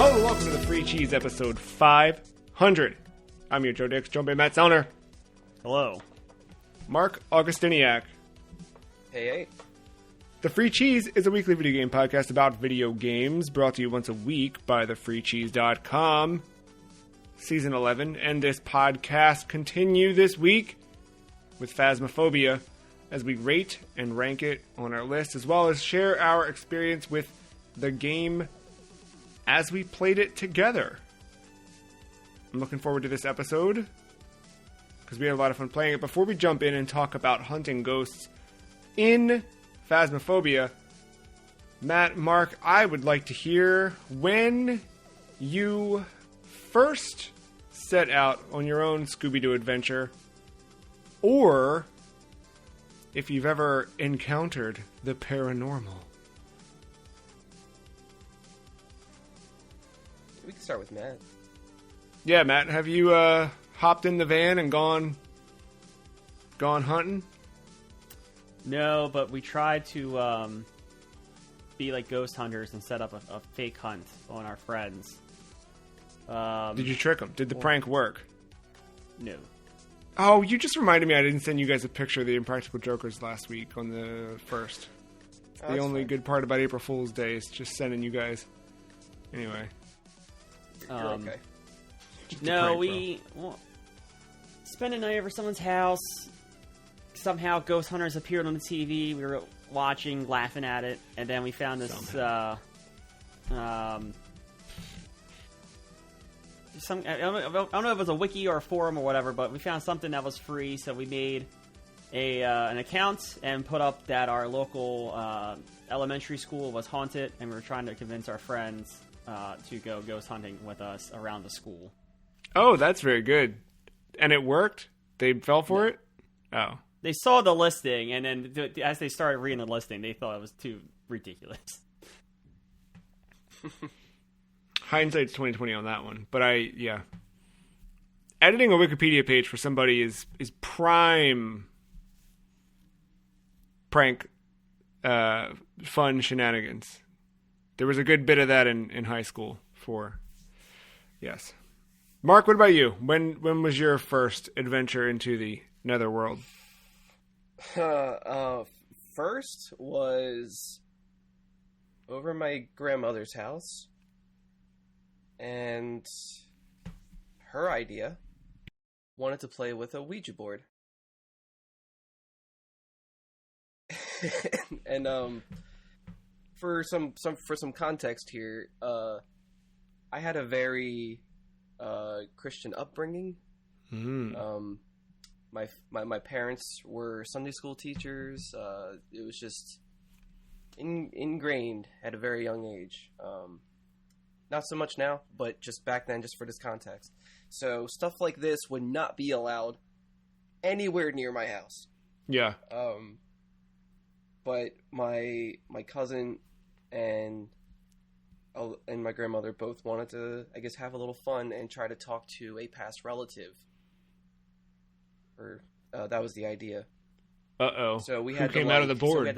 Hello and welcome to the Free Cheese episode 500. I'm your Joe Dix, joined by Matt Zellner. Hello. Mark Augustiniak. Hey. The Free Cheese is a weekly video game podcast about video games, brought to you once a week by thefreecheese.com. Season 11, and this podcast continue this week with Phasmophobia as we rate and rank it on our list, as well as share our experience with the game as we played it together. I'm looking forward to this episode because we had a lot of fun playing it. Before we jump in and talk about hunting ghosts in Phasmophobia, Matt, Mark, I would like to hear when you first set out on your own Scooby-Doo adventure, or if you've ever encountered the paranormal. We can start with Matt. Yeah, Matt, have you hopped in the van and gone hunting? No, but we tried to be like ghost hunters and set up a fake hunt on our friends. Did you trick them? Did the prank work? No. Oh, you just reminded me I didn't send you guys a picture of the Impractical Jokers last week on the 1st. It's the only good part about April Fool's Day is just sending you guys. Anyway. You're okay. No, we spent a night over someone's house. Somehow ghost hunters appeared on the TV. We were watching, laughing at it, and then we found this I don't know if it was a wiki or a forum or whatever, but we found something that was free, so we made an account and put up that our local elementary school was haunted, and we were trying to convince our friends to go ghost hunting with us around the school. Oh, that's very good. And it worked? They fell for it? Oh. They saw the listing, and then as they started reading the listing, they thought it was too ridiculous. Hindsight's 20/20 on that one. But editing a Wikipedia page for somebody is prime prank fun shenanigans. There was a good bit of that in high school yes. Mark, what about you? When was your first adventure into the netherworld? First was over my grandmother's house, and her idea wanted to play with a Ouija board. And for some context here, I had a very Christian upbringing. My parents were Sunday school teachers. It was just ingrained at a very young age. Not so much now, but just back then, just for this context. So stuff like this would not be allowed anywhere near my house. Yeah. But my cousin and my grandmother both wanted to, I guess, have a little fun and try to talk to a past relative. Or that was the idea. Uh-oh. So we had Who came out of the board?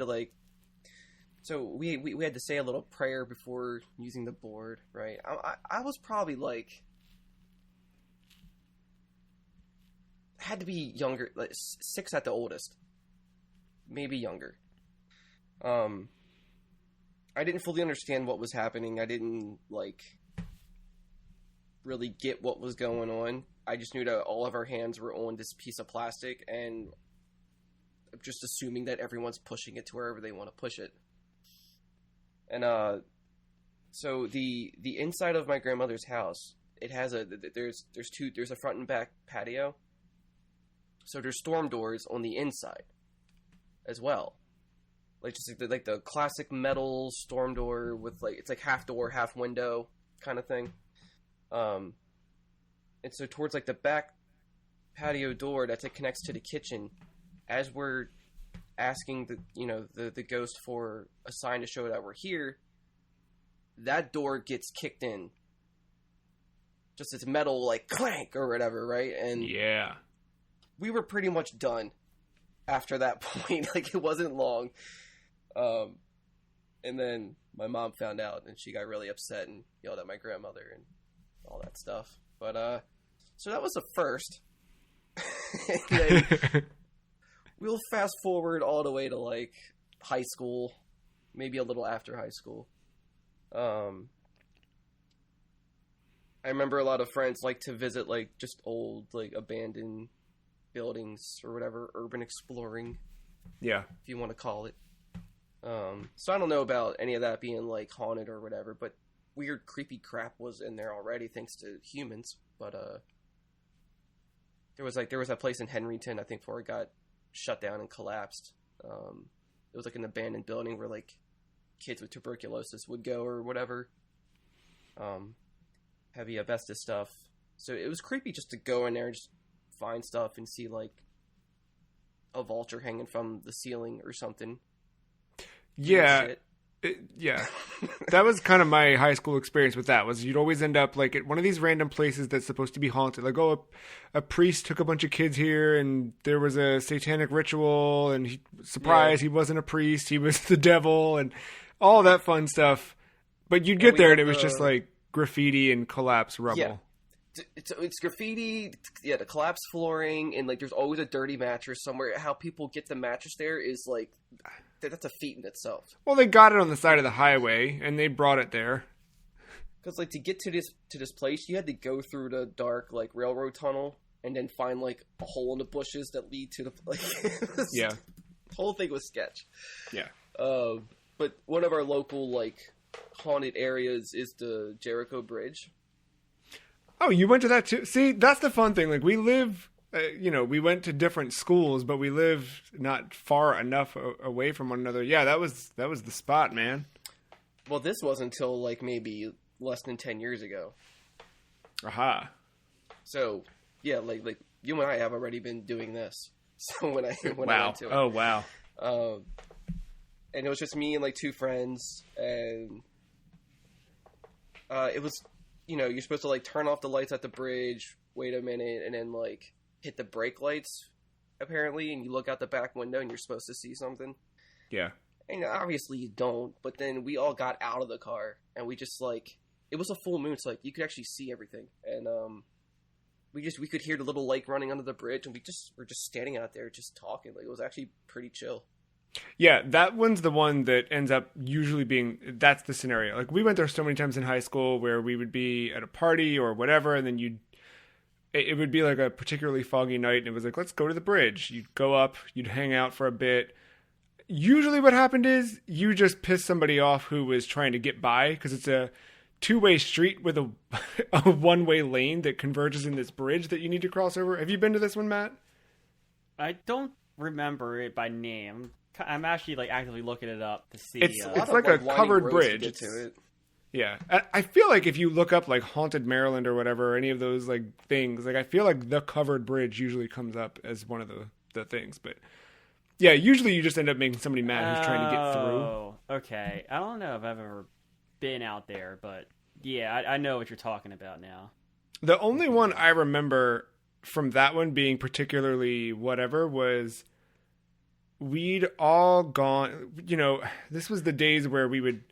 So we had to say a little prayer before using the board, right? I was probably had to be younger, 6 at the oldest, maybe younger. I didn't fully understand what was happening. I didn't really get what was going on. I just knew that all of our hands were on this piece of plastic, and I'm just assuming that everyone's pushing it to wherever they want to push it. And so the inside of my grandmother's house, it has there's a front and back patio. So there's storm doors on the inside as well. Like the classic metal storm door with it's like half door, half window kind of thing. And so towards the back patio door that connects to the kitchen, as we're asking the ghost for a sign to show that we're here, that door gets kicked in. Just this metal clank or whatever, right? And yeah, we were pretty much done after that point. It wasn't long. And then my mom found out, and she got really upset and yelled at my grandmother and all that stuff. But, so that was the first. And then we'll fast forward all the way to, like, high school, maybe a little after high school. I remember a lot of friends like to visit, like, just old, like, abandoned buildings or whatever, urban exploring. Yeah. If you want to call it. So I don't know about any of that being, like, haunted or whatever, but weird, creepy crap was in there already, thanks to humans. But, there was that place in Henryton, I think, before it got shut down and collapsed. It was, like, an abandoned building where, like, kids with tuberculosis would go or whatever. Heavy asbestos stuff. So it was creepy just to go in there and just find stuff and see, like, a vulture hanging from the ceiling or something. Yeah. Yeah. That was kind of my high school experience with that, was you'd always end up, like, at one of these random places that's supposed to be haunted. Like, oh, a priest took a bunch of kids here, and there was a satanic ritual, and he wasn't a priest, he was the devil, and all that fun stuff. But you'd get there, and it was just, like, graffiti and collapsed rubble. Yeah. It's graffiti, yeah, the collapsed flooring, and, like, there's always a dirty mattress somewhere. How people get the mattress there is, like, that's a feat in itself. Well, they got it on the side of the highway, and they brought it there. Because, like, to get to this place, you had to go through the dark, like, railroad tunnel, and then find, like, a hole in the bushes that lead to the, like, yeah. The whole thing was sketch. Yeah. But one of our local, like, haunted areas is the Jericho Bridge. Oh, you went to that too? See, that's the fun thing. Like, we live, we went to different schools, but we live not far enough away from one another. Yeah, that was the spot, man. Well, this wasn't until, like, maybe less than 10 years ago. Aha. So, yeah, like you and I have already been doing this. So when I went to it. Oh, wow. And it was just me and, like, two friends, and it was, you're supposed to, like, turn off the lights at the bridge, wait a minute, and then, like, hit the brake lights, apparently, and you look out the back window and you're supposed to see something. Yeah. And obviously you don't, but then we all got out of the car, and we just, like, it was a full moon, so, like, you could actually see everything, and we could hear the little lake running under the bridge, and we're just standing out there just talking. Like, it was actually pretty chill. Yeah, that one's the one that ends up usually being, that's the scenario. Like, we went there so many times in high school where we would be at a party or whatever, and then it would be like a particularly foggy night, and it was like, let's go to the bridge. You'd go up, you'd hang out for a bit. Usually what happened is you just pissed somebody off who was trying to get by, because it's a two-way street with a one-way lane that converges in this bridge that you need to cross over. Have you been to this one, Matt? I don't remember it by name. I'm actually, like, actively looking it up to see. It's like a covered bridge. Yeah. I feel like if you look up, like, Haunted Maryland or whatever, or any of those, like, things, like, I feel like the covered bridge usually comes up as one of the things. But, yeah, usually you just end up making somebody mad who's trying to get through. Oh, okay. I don't know if I've ever been out there, but, yeah, I know what you're talking about now. The only one I remember from that one being particularly whatever was... we'd all gone, this was the days where we would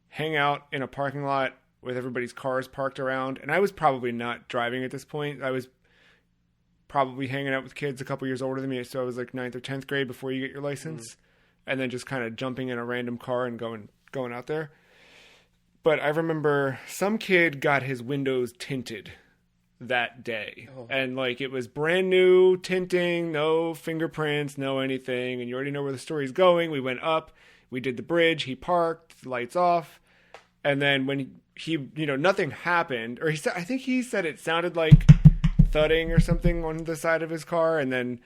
hang out in a parking lot with everybody's cars parked around. And I was probably not driving at this point. I was probably hanging out with kids a couple years older than me. So I was like 9th or 10th grade before you get your license. And then just kind of jumping in a random car and going out there. But I remember some kid got his windows tinted that day. Oh. And, like, it was brand new tinting, no fingerprints, no anything, and you already know where the story's going. We went up, we did the bridge, he parked, lights off, and then when he nothing happened, or I think he said it sounded like thudding or something on the side of his car, and then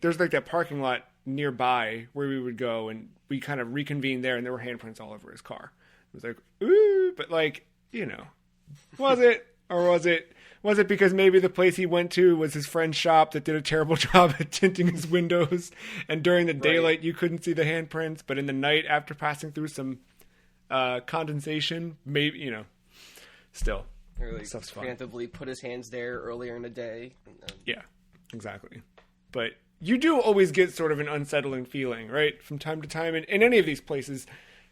there's, like, that parking lot nearby where we would go, and we kind of reconvened there, and there were handprints all over his car. It was like, ooh, but, like, was it, or was it because maybe the place he went to was his friend's shop that did a terrible job at tinting his windows, and during the daylight you couldn't see the handprints, but in the night after passing through some condensation, maybe, still. Or, like, preemptively put his hands there earlier in the day. Yeah, exactly. But you do always get sort of an unsettling feeling, right? From time to time in any of these places,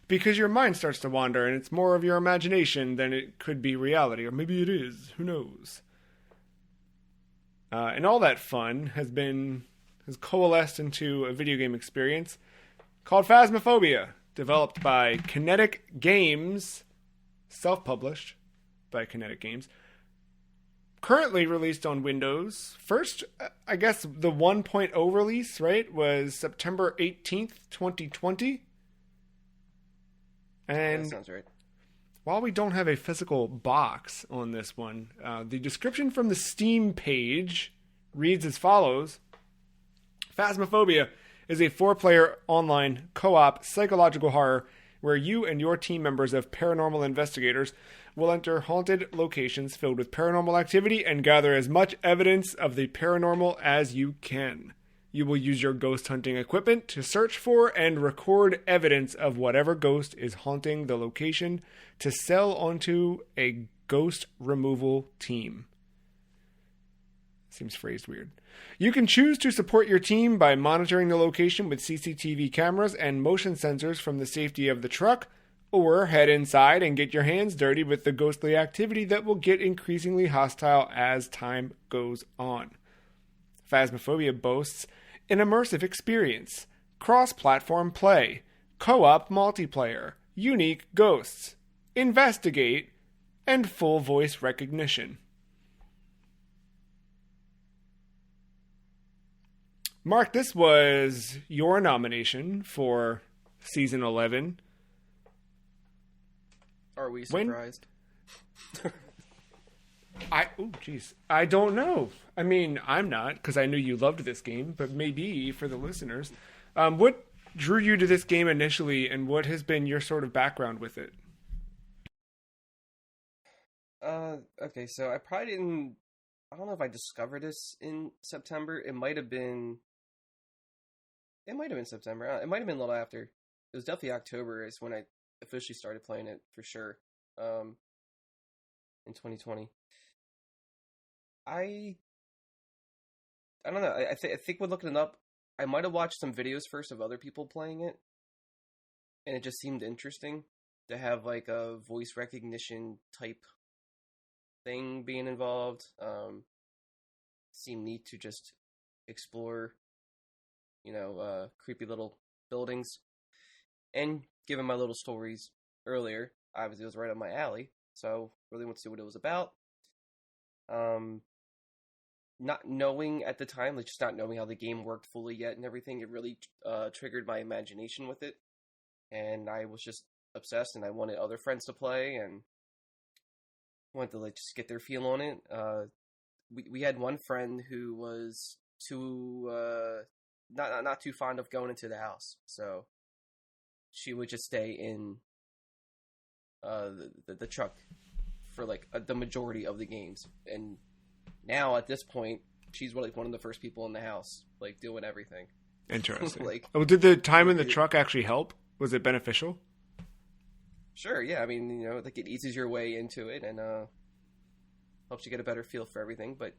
because your mind starts to wander and it's more of your imagination than it could be reality, or maybe it is. Who knows? And all that fun has coalesced into a video game experience called Phasmophobia, developed by Kinetic Games, self-published by Kinetic Games, currently released on Windows. First, I guess the 1.0 release, right, was September 18th, 2020. And that sounds right. While we don't have a physical box on this one, the description from the Steam page reads as follows. Phasmophobia is a 4-player online co-op psychological horror where you and your team members of paranormal investigators will enter haunted locations filled with paranormal activity and gather as much evidence of the paranormal as you can. You will use your ghost hunting equipment to search for and record evidence of whatever ghost is haunting the location to sell onto a ghost removal team. Seems phrased weird. You can choose to support your team by monitoring the location with CCTV cameras and motion sensors from the safety of the truck, or head inside and get your hands dirty with the ghostly activity that will get increasingly hostile as time goes on. Phasmophobia boasts an immersive experience, cross-platform play, co-op multiplayer, unique ghosts, investigate, and full voice recognition. Mark, this was your nomination for Season 11. Are we surprised? I don't know. I mean, I'm not, because I knew you loved this game, but maybe for the listeners. What drew you to this game initially, and what has been your sort of background with it? Okay, so I probably didn't... I don't know if I discovered this in September. It might have been September. It might have been a little after. It was definitely October is when I officially started playing it, for sure. In 2020. I don't know. I think when looking it up, I might have watched some videos first of other people playing it, and it just seemed interesting to have like a voice recognition type thing being involved. Seemed neat to just explore, creepy little buildings. And given my little stories earlier, obviously it was right up my alley, so really want to see what it was about. Not knowing at the time, just not knowing how the game worked fully yet and everything, it really triggered my imagination with it. And I was just obsessed, and I wanted other friends to play, and wanted to just get their feel on it. We had one friend who was too not too fond of going into the house, so she would just stay in the truck for the majority of the games. And now at this point, she's one of the first people in the house, doing everything. Interesting. Did the time in the truck actually help? Was it beneficial? Sure, yeah. I mean, it eases your way into it and helps you get a better feel for everything. But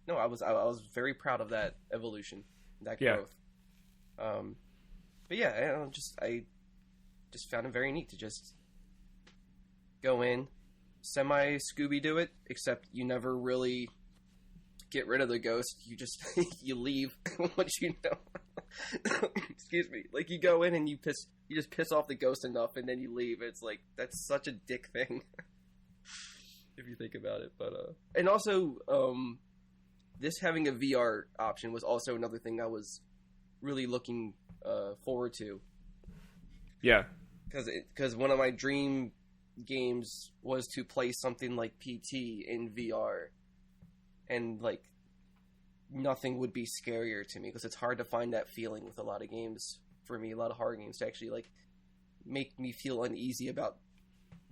no, I was very proud of that evolution, that growth. But yeah, I just found it very neat to just go in, semi Scooby-Doo it, except you never really get rid of the ghost. You just you leave once you know. Excuse me. You go in and you just piss off the ghost enough, and then you leave. It's that's such a dick thing if you think about it. But and also this having a VR option was also another thing I was really looking forward to. Yeah, because one of my dream games was to play something like PT in VR, and nothing would be scarier to me, because it's hard to find that feeling with a lot of games for me, a lot of horror games, to actually make me feel uneasy about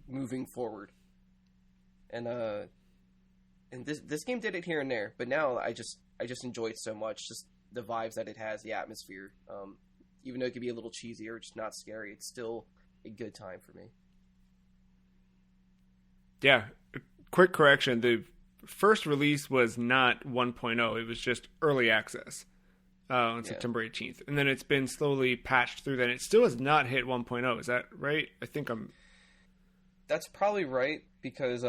moving forward. And this game did it here and there, but now I just enjoy it so much, just the vibes that it has, the atmosphere. Even though it could be a little cheesy or just not scary, it's still a good time for me. Yeah, quick correction. The first release was not 1.0. It was just early access. on September 18th. And then it's been slowly patched through then. It still has not hit 1.0. Is that right? I think That's probably right, because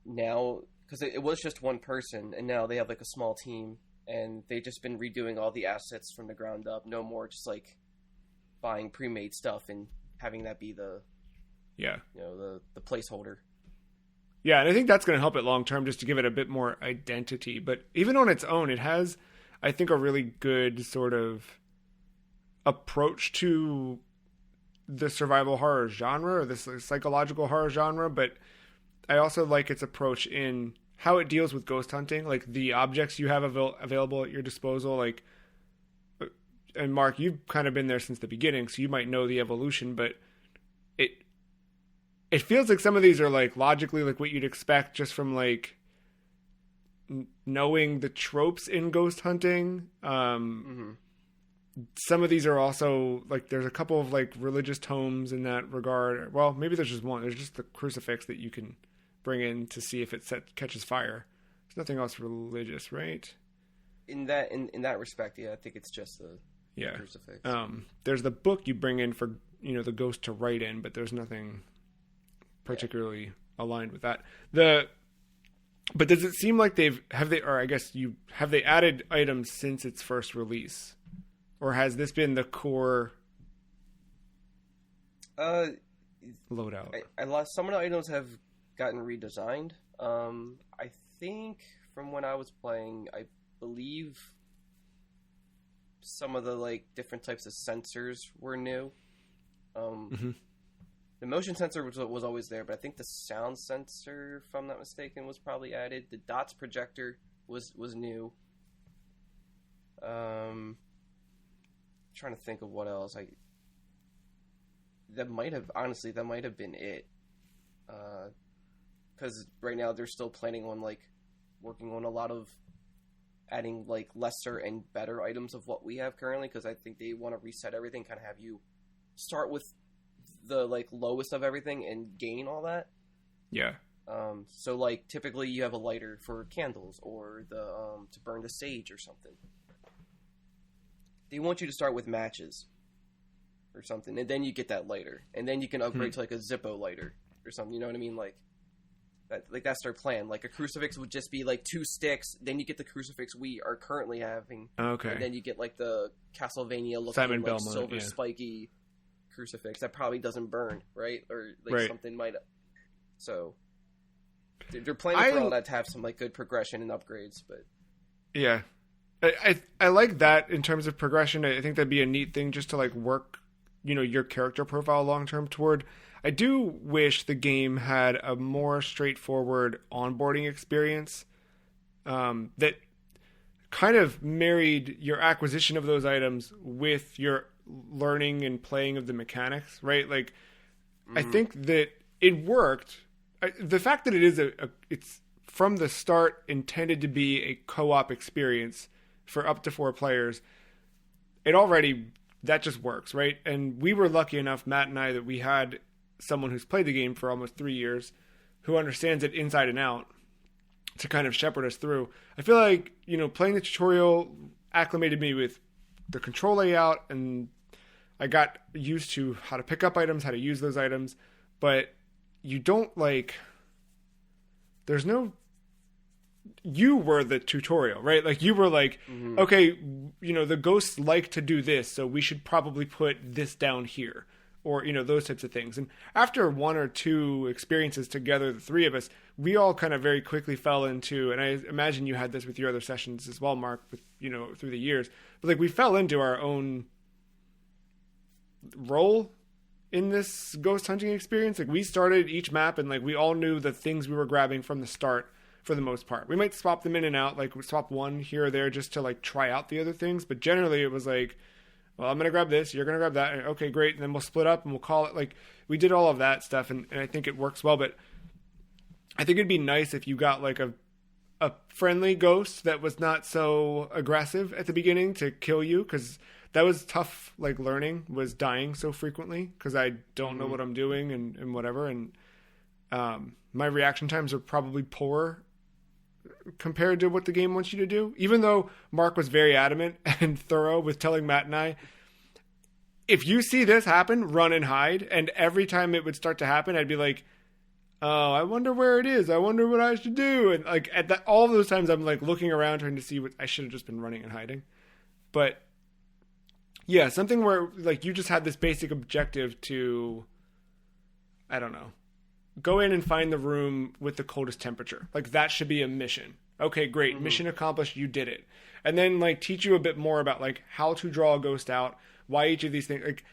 now, because it was just one person, and now they have like a small team, and they've just been redoing all the assets from the ground up. No more just like buying pre-made stuff and having that be the the placeholder. Yeah, and I think that's going to help it long term, just to give it a bit more identity. But even on its own, it has, I think, a really good sort of approach to the survival horror genre, or this psychological horror genre. But I also like its approach in how it deals with ghost hunting, like the objects you have available at your disposal. Like, and Mark, you've kind of been there since the beginning, so you might know the evolution, but it feels like some of these are like logically like what you'd expect just from like knowing the tropes in ghost hunting. Some of these are also like, there's a couple of like religious tomes in that regard. Well, maybe there's just one. There's just the crucifix that you can bring in to see if it catches fire. There's nothing else religious, right? In that respect, yeah, I think it's just the crucifix. There's the book you bring in for the ghost to write in, but there's nothing particularly aligned with that. But does it seem like have they added items since its first release, or has this been the core loadout? Some of the items have gotten redesigned. I think from when I was playing, I believe some of the like different types of sensors were new. The motion sensor was always there, but I think the sound sensor, if I'm not mistaken, was probably added. The dots projector was new. Trying to think of what else. That might have been it. Because right now they're still planning on like working on a lot of adding like lesser and better items of what we have currently. Because I think they want to reset everything, kind of have you start with the like lowest of everything and gain all that. Yeah. So like typically you have a lighter for candles, or the to burn the sage or something. They want you to start with matches or something, and then you get that lighter, and then you can upgrade to like a Zippo lighter or something. You know what I mean? Like that's their plan. Like a crucifix would just be like 2 sticks. Then you get the crucifix we are currently having. Okay. And then you get like the Castlevania looking Simon like Belmont, silver spiky crucifix that probably doesn't burn, right? Or like something might. So they're planning for all that to have some like good progression and upgrades, but yeah, I like that in terms of progression. I think that'd be a neat thing just to like work, your character profile long term toward. I do wish the game had a more straightforward onboarding experience that kind of married your acquisition of those items with your learning and playing of the mechanics, right? Like, I think that it worked. The fact that it is it's from the start intended to be a co-op experience for up to 4 players, that just works, right? And we were lucky enough, Matt and I, that we had someone who's played the game for almost 3 years, who understands it inside and out, to kind of shepherd us through. I feel like, playing the tutorial acclimated me with the control layout, and I got used to how to pick up items, how to use those items, but you don't you were the tutorial, right? Like you were like, okay, the ghosts like to do this, so we should probably put this down here, or, those types of things. And after 1 or 2 experiences together, the 3 of us, we all kind of very quickly fell into, and I imagine you had this with your other sessions as well, Mark, with, through the years, but like we fell into our own role in this ghost hunting experience. Like we started each map and like we all knew the things we were grabbing from the start for the most part. We might swap them in and out, like we swap one here or there just to like try out the other things, but generally it was like, well, I'm gonna grab this, you're gonna grab that, and okay, great, and then we'll split up and we'll call it. Like we did all of that stuff, and I think it works well. But I think it'd be nice if you got like a friendly ghost that was not so aggressive at the beginning to kill you, because that was tough, like learning, was dying so frequently because I don't know what I'm doing and whatever. And my reaction times are probably poor compared to what the game wants you to do. Even though Mark was very adamant and thorough with telling Matt and I, if you see this happen, run and hide. And every time it would start to happen, I'd be like, oh, I wonder where it is. I wonder what I should do. And like at that, all of those times, I'm like looking around trying to see what I should have just been running and hiding. But yeah, something where like you just had this basic objective to, I don't know, go in and find the room with the coldest temperature. Like that should be a mission. Okay, great. Mm-hmm. Mission accomplished. You did it. And then like teach you a bit more about like how to draw a ghost out, why each of these things. Like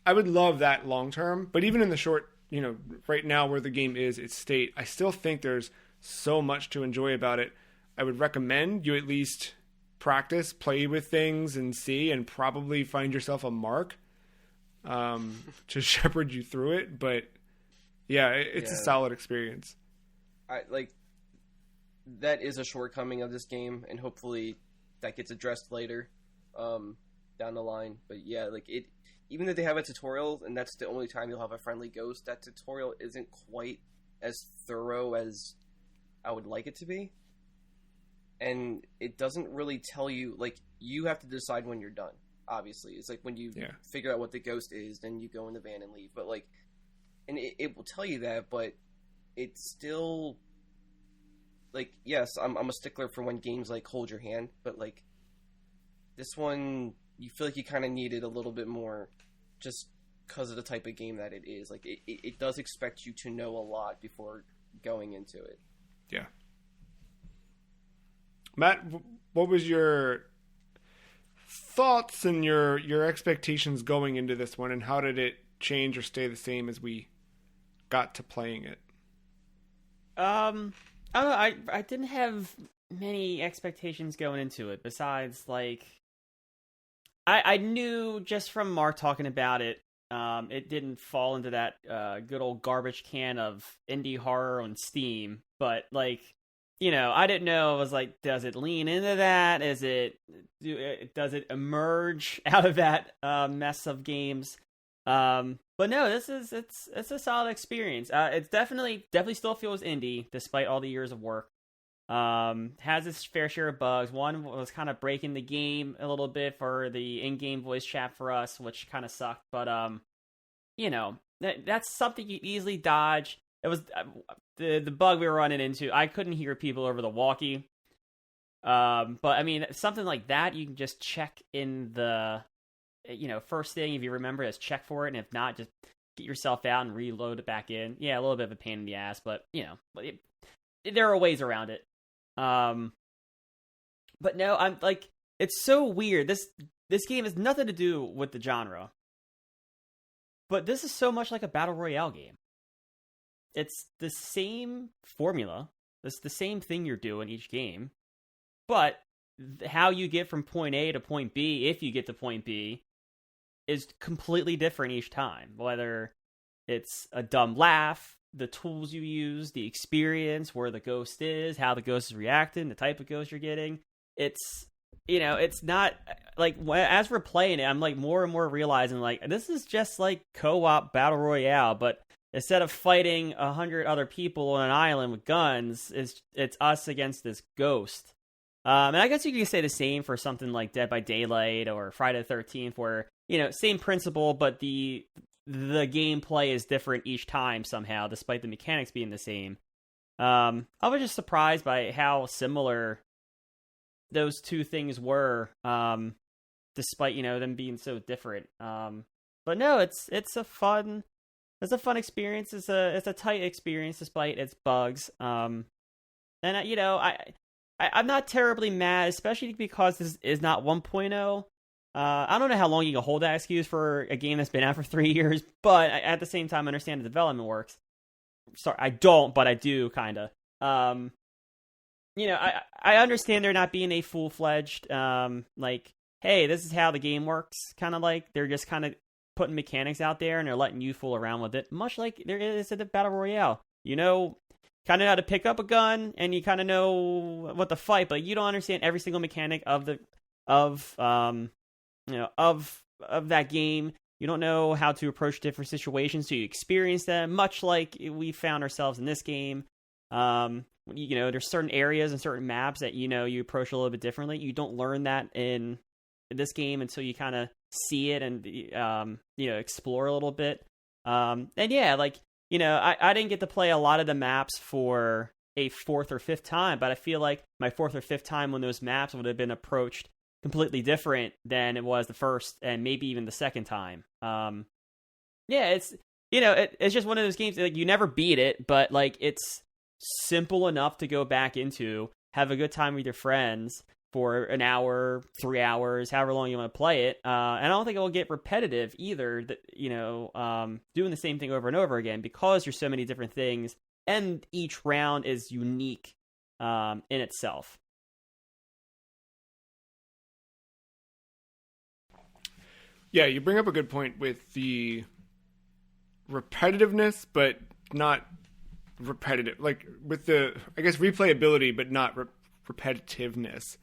I would love that long term, but even in the short, you know, right now where the game is, its state, I still think there's so much to enjoy about it. I would recommend you at least practice, play with things and see, and probably find yourself a Mark to shepherd you through it. But yeah, it's a solid experience. I like that is a shortcoming of this game, and hopefully that gets addressed later down the line. But yeah, like it, even if they have a tutorial and that's the only time you'll have a friendly ghost, that tutorial isn't quite as thorough as I would like it to be. And it doesn't really tell you, like, you have to decide when you're done, obviously. It's like when you figure out what the ghost is, then you go in the van and leave. But, like, and it will tell you that, but it's still, like, yes, I'm a stickler for when games, like, hold your hand. But, like, this one, you feel like you kind of needed a little bit more just because of the type of game that it is. Like, it does expect you to know a lot before going into it. Yeah. Matt, what was your thoughts and your expectations going into this one, and how did it change or stay the same as we got to playing it? I don't know. I didn't have many expectations going into it besides, like, I knew just from Mark talking about it, it didn't fall into that good old garbage can of indie horror on Steam, but, like, you know, I didn't know. I was like, does it lean into that? Does it emerge out of that mess of games? But no, it's a solid experience. It's definitely still feels indie despite all the years of work. Has its fair share of bugs. One was kind of breaking the game a little bit for the in-game voice chat for us, which kind of sucked. But you know, that's something you easily dodge. It was the bug we were running into. I couldn't hear people over the walkie. But I mean, something like that, you can just check in the, you know, first thing, if you remember, is check for it. And if not, just get yourself out and reload it back in. Yeah, a little bit of a pain in the ass, but, you know, there are ways around it. But no, I'm like, it's so weird. This game has nothing to do with the genre. But this is so much like a Battle Royale game. It's the same formula. It's the same thing you're doing each game. But how you get from point A to point B, if you get to point B, is completely different each time. Whether it's a dumb laugh, the tools you use, the experience, where the ghost is, how the ghost is reacting, the type of ghost you're getting. It's, you know, it's not, like, as we're playing it, I'm, like, more and more realizing, like, this is just, like, co-op Battle Royale, but instead of fighting 100 other people on an island with guns, it's us against this ghost. And I guess you could say the same for something like Dead by Daylight or Friday the 13th, where, you know, same principle, but the gameplay is different each time somehow, despite the mechanics being the same. I was just surprised by how similar those two things were, despite, you know, them being so different. But no, it's a fun experience. It's a tight experience despite its bugs. And you know, I'm not terribly mad, especially because this is not 1.0. I don't know how long you can hold that excuse for a game that's been out for 3 years, but at the same time, I understand the development works. Sorry, I don't, but I do, kind of. You know, I understand there not being a full-fledged, like, hey, this is how the game works, kind of like, they're just kind of putting mechanics out there, and they're letting you fool around with it, much like there is at the Battle Royale. You know, kind of how to pick up a gun, and you kind of know what to fight, but you don't understand every single mechanic of that game. You don't know how to approach different situations, so you experience them, much like we found ourselves in this game, there's certain areas and certain maps that you approach a little bit differently. You don't learn that in this game until you kind of see it and explore a little bit. And yeah, I didn't get to play a lot of the maps for a fourth or fifth time, but I feel like my fourth or fifth time when those maps would have been approached completely different than it was the first and maybe even the second time. Yeah, it's it's just one of those games like you never beat it, but like it's simple enough to go back into, have a good time with your friends for an hour, 3 hours, however long you want to play it. And I don't think it will get repetitive either, doing the same thing over and over again, because there's so many different things and each round is unique in itself. Yeah, you bring up a good point with the repetitiveness, but not repetitive. Like with the, I guess, replayability, but not repetitiveness.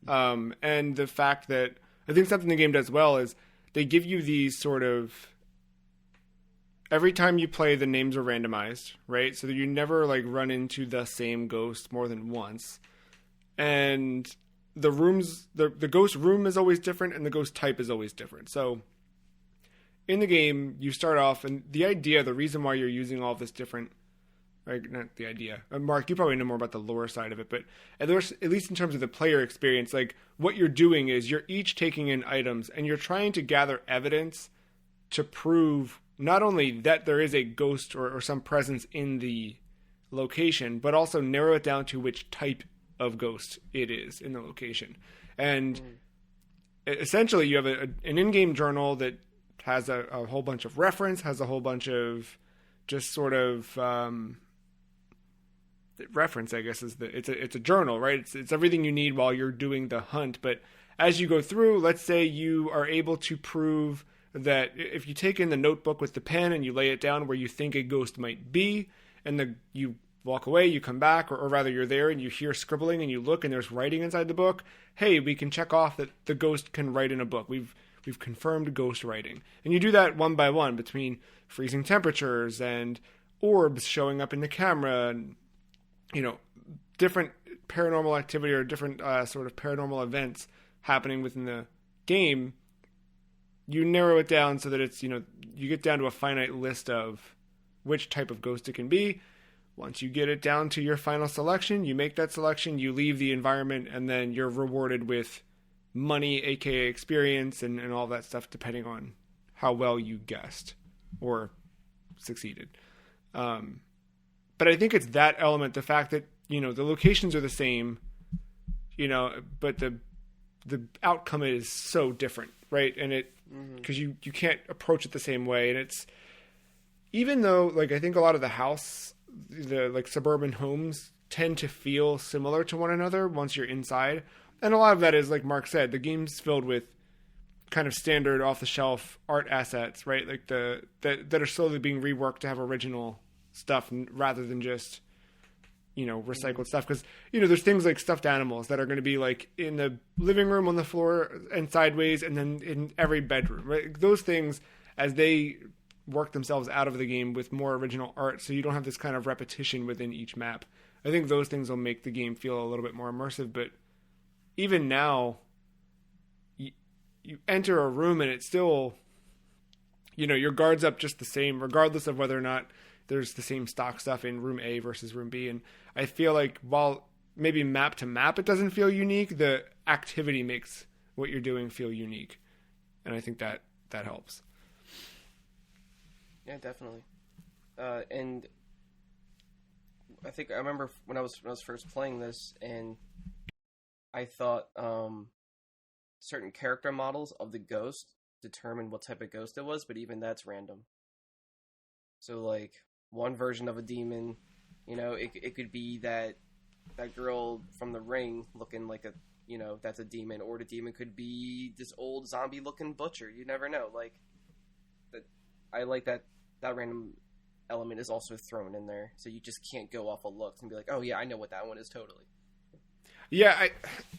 And the fact that I think something the game does well is they give you these sort of, every time you play, the names are randomized, right? So that you never like run into the same ghost more than once. And the rooms, the ghost room is always different and the ghost type is always different. So in the game, you start off, and the reason why you're using all this different, right, not the idea. Mark, you probably know more about the lore side of it, but at least in terms of the player experience, like what you're doing is you're each taking in items and you're trying to gather evidence to prove not only that there is a ghost or some presence in the location, but also narrow it down to which type of ghost it is in the location. And essentially you have an in-game journal that has a whole bunch of reference, has a whole bunch of just sort of reference, I guess, it's a journal, right? It's everything you need while you're doing the hunt. But as you go through, let's say you are able to prove that if you take in the notebook with the pen and you lay it down where you think a ghost might be, and you walk away, you come back, or rather you're there and you hear scribbling and you look and there's writing inside the book, hey, we can check off that the ghost can write in a book. We've confirmed ghost writing. And you do that one by one between freezing temperatures and orbs showing up in the camera and, different paranormal activity or different sort of paranormal events happening within the game. You narrow it down so that it's, you get down to a finite list of which type of ghost it can be. Once you get it down to your final selection, you make that selection, you leave the environment, and then you're rewarded with money, aka experience, and all that stuff, depending on how well you guessed or succeeded. But I think it's that element, the fact that, the locations are the same, but the outcome is so different, right? And it, because you can't approach it the same way. And it's, even though, like, I think a lot of the suburban homes tend to feel similar to one another once you're inside. And a lot of that is, like Mark said, the game's filled with kind of standard off-the-shelf art assets, right? Like that are slowly being reworked to have original stuff rather than just, recycled stuff. Because, there's things like stuffed animals that are going to be like in the living room on the floor and sideways and then in every bedroom, right? Those things, as they work themselves out of the game with more original art, so you don't have this kind of repetition within each map. I think those things will make the game feel a little bit more immersive. But even now, you enter a room and it's still, your guard's up just the same, regardless of whether or not there's the same stock stuff in room A versus room B. And I feel like while maybe map to map it doesn't feel unique, the activity makes what you're doing feel unique. And I think that helps. Yeah, definitely. And I think I remember when I was first playing this, and I thought certain character models of the ghost determined what type of ghost it was, but even that's random. So, like, one version of a demon, it could be that girl from The Ring looking like that's a demon, or the demon could be this old zombie-looking butcher. You never know. Like, that. I like that random element is also thrown in there, so you just can't go off of looks and be like, oh yeah, I know what that one is totally. Yeah,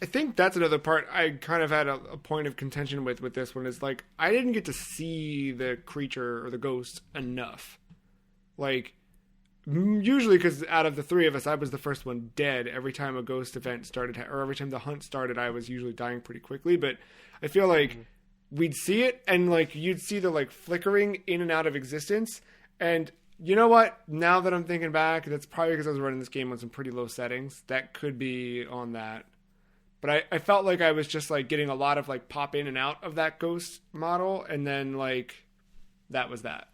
I think that's another part I kind of had a point of contention with this one, is like, I didn't get to see the creature or the ghost enough. Like, usually because out of the three of us, I was the first one dead every time a ghost event started, or every time the hunt started, I was usually dying pretty quickly. But I feel like we'd see it, and like you'd see the like flickering in and out of existence. And you know what? Now that I'm thinking back, that's probably because I was running this game on some pretty low settings. That could be on that. But I felt like I was just like getting a lot of like pop in and out of that ghost model, and then like that was that.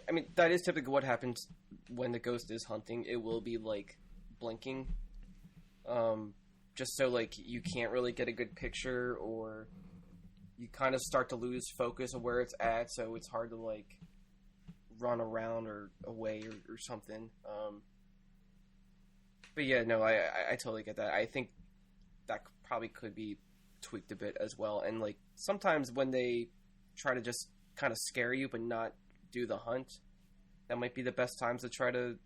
I mean, that is typically what happens when the ghost is hunting. It will be like blinking, just so like you can't really get a good picture, or you kind of start to lose focus of where it's at, so it's hard to like run around or away or something. But yeah, no, I totally get that. I think that probably could be tweaked a bit as well. And like sometimes when they try to just kind of scare you but not do the hunt, that might be the best times to try to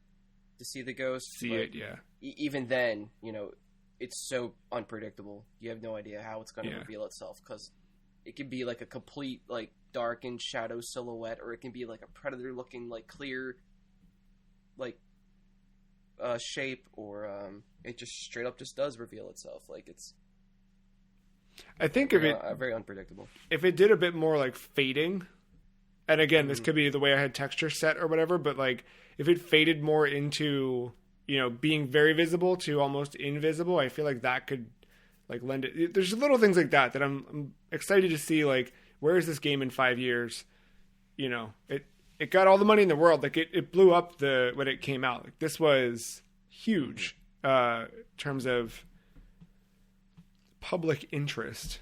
see the ghost. See it, yeah. Even then, you know, it's so unpredictable. You have no idea how it's going to reveal itself, because it can be like a complete like darkened shadow silhouette, or it can be like a predator looking like clear like shape, or it just straight up just does reveal itself. Like it's, I think if it very unpredictable. If it did a bit more like fading, and again, this could be the way I had texture set or whatever, but like if it faded more into, you know, being very visible to almost invisible, I feel like that could like lend it. There's little things like that I'm excited to see. Like, where is this game in 5 years? You know, it got all the money in the world. Like it blew up when it came out. Like this was huge in terms of public interest,